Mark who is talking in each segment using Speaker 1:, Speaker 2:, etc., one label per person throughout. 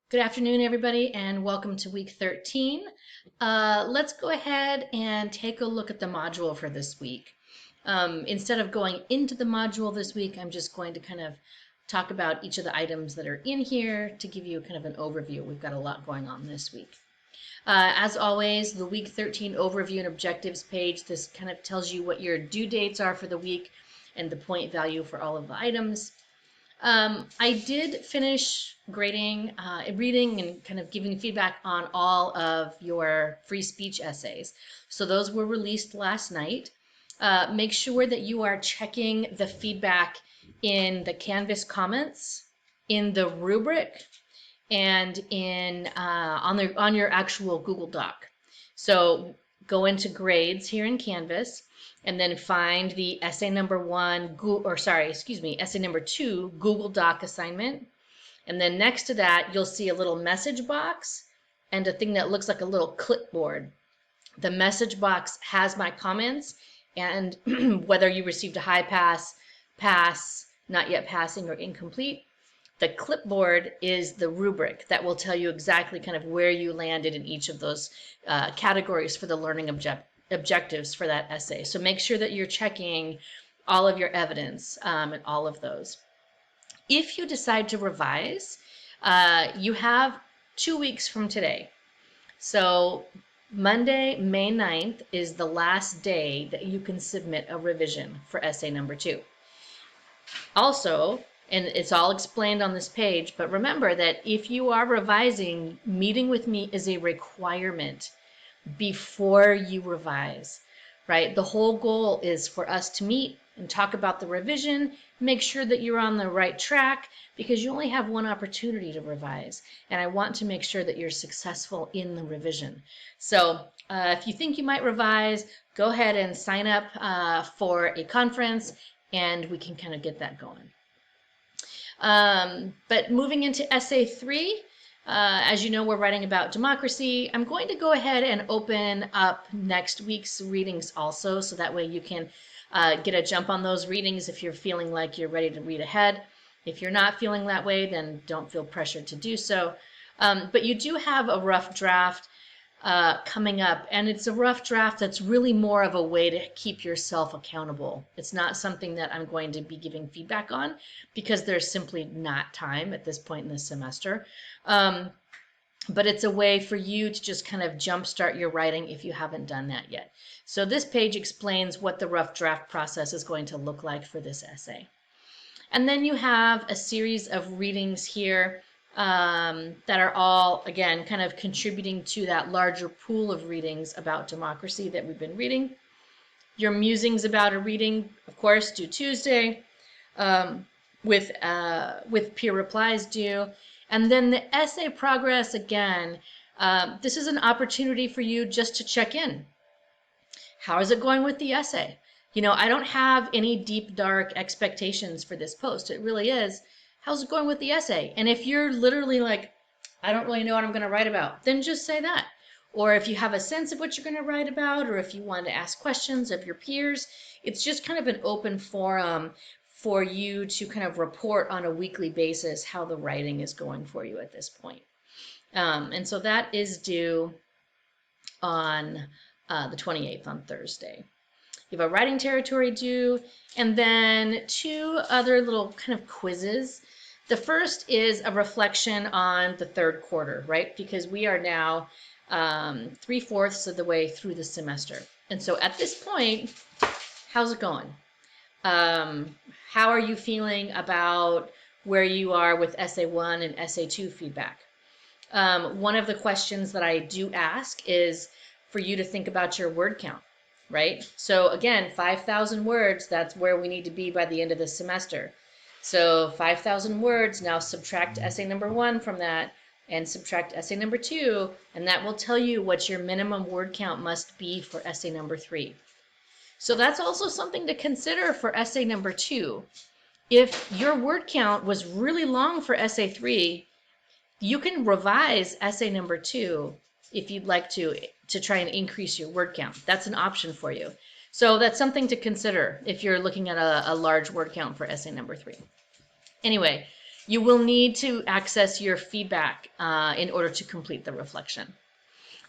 Speaker 1: Good afternoon, everybody, and welcome to week 13. Let's go ahead and take a look at the module for this week. Instead of going into the module this week, I'm just going to kind of talk about each of the items that are in here to give you kind of an overview. We've got a lot going on this week. As always, the week 13 overview and objectives page, this kind of tells you what your due dates are for the week and the point value for all of the items. I did finish grading, reading, and kind of giving feedback on all of your free speech essays. So those were released last night. Make sure that you are checking the feedback in the Canvas comments, in the rubric, and in on your actual Google Doc. So go into grades here in Canvas, and then find the essay number 2 Google Doc assignment. And then next to that, you'll see a little message box and a thing that looks like a little clipboard. The message box has my comments and whether you received a high pass, pass, not yet passing, or incomplete. The clipboard is the rubric that will tell you exactly kind of where you landed in each of those categories for the learning objectives for that essay. So make sure that you're checking all of your evidence and all of those. If you decide to revise, you have 2 weeks from today. So Monday, May 9th is the last day that you can submit a revision for essay number 2. Also, and it's all explained on this page, but remember that if you are revising, meeting with me is a requirement before you revise, right? The whole goal is for us to meet and talk about the revision, make sure that you're on the right track, because you only have one opportunity to revise, and I want to make sure that you're successful in the revision. So if you think you might revise, go ahead and sign up for a conference, and we can kind of get that going. But moving into essay 3, as you know, we're writing about democracy. I'm going to go ahead and open up next week's readings also, so that way you can get a jump on those readings if you're feeling like you're ready to read ahead. If you're not feeling that way, then don't feel pressured to do so. But you do have a rough draft coming up, and it's a rough draft that's really more of a way to keep yourself accountable. It's not something that I'm going to be giving feedback on because there's simply not time at this point in the semester. But it's a way for you to just kind of jumpstart your writing if you haven't done that yet. So this page explains what the rough draft process is going to look like for this essay. And then you have a series of readings here that are all, again, kind of contributing to that larger pool of readings about democracy that we've been reading. Your musings about a reading, of course, due Tuesday, with peer replies due. And then the essay progress, again, this is an opportunity for you just to check in. How is it going with the essay? You know, I don't have any deep, dark expectations for this post. It really is, how's it going with the essay? And if you're literally like, I don't really know what I'm going to write about, then just say that. Or if you have a sense of what you're going to write about, or if you want to ask questions of your peers, it's just kind of an open forum for you to kind of report on a weekly basis how the writing is going for you at this point. And so that is due on the 28th, on Thursday. You have a writing territory due, and then 2 other little kind of quizzes. The first is a reflection on the 3rd quarter, right? Because we are now 3/4 of the way through the semester. And so at this point, how's it going? How are you feeling about where you are with essay 1 and essay 2 feedback? One of the questions that I do ask is for you to think about your word count, right? So again, 5,000 words, that's where we need to be by the end of the semester. So 5,000 words, now subtract essay number 1 from that and subtract essay number 2, and that will tell you what your minimum word count must be for essay number 3. So that's also something to consider for essay number 2. If your word count was really long for essay 3, you can revise essay number 2 if you'd like to try and increase your word count. That's an option for you. So that's something to consider if you're looking at a large word count for essay number 3. Anyway, You will need to access your feedback in order to complete the reflection.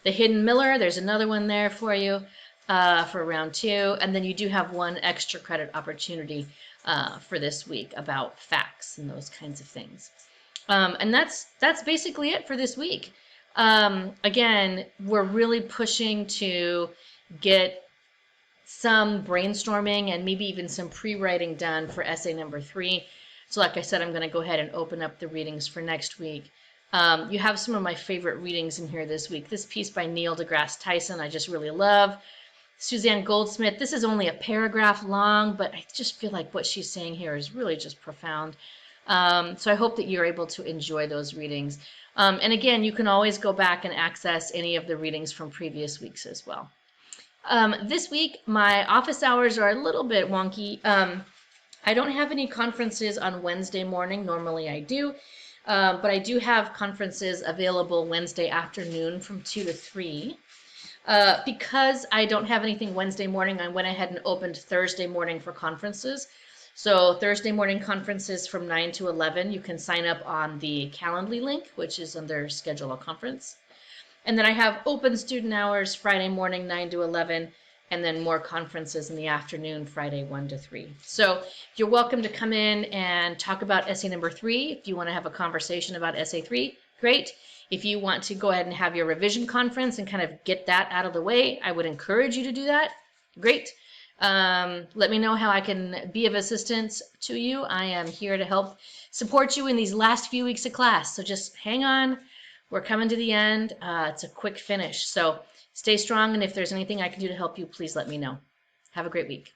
Speaker 1: The Hidden Miller, there's another one there for you for round 2. And then you do have one extra credit opportunity for this week about facts and those kinds of things. And that's basically it for this week. Again, we're really pushing to get some brainstorming and maybe even some pre-writing done for essay number 3. So like I said, I'm going to go ahead and open up the readings for next week. You have some of my favorite readings in here this week. This piece by Neil deGrasse Tyson I just really love. Suzanne Goldsmith, this is only a paragraph long, but I just feel like what she's saying here is really just profound. So I hope that you're able to enjoy those readings. And again, you can always go back and access any of the readings from previous weeks as well. This week, my office hours are a little bit wonky. I don't have any conferences on Wednesday morning. Normally I do. But I do have conferences available Wednesday afternoon from 2 to 3. Because I don't have anything Wednesday morning, I went ahead and opened Thursday morning for conferences. So Thursday morning conferences from 9 to 11. You can sign up on the Calendly link, which is under Schedule a Conference. And then I have open student hours Friday morning 9 to 11, and then more conferences in the afternoon Friday 1 to 3. So you're welcome to come in and talk about essay number 3. If you want to have a conversation about essay 3, great. If you want to go ahead and have your revision conference and kind of get that out of the way, I would encourage you to do that. Great. Let me know how I can be of assistance to you. I am here to help support you in these last few weeks of class. So just hang on. We're coming to the end. It's a quick finish. So stay strong, and if there's anything I can do to help you, please let me know. Have a great week.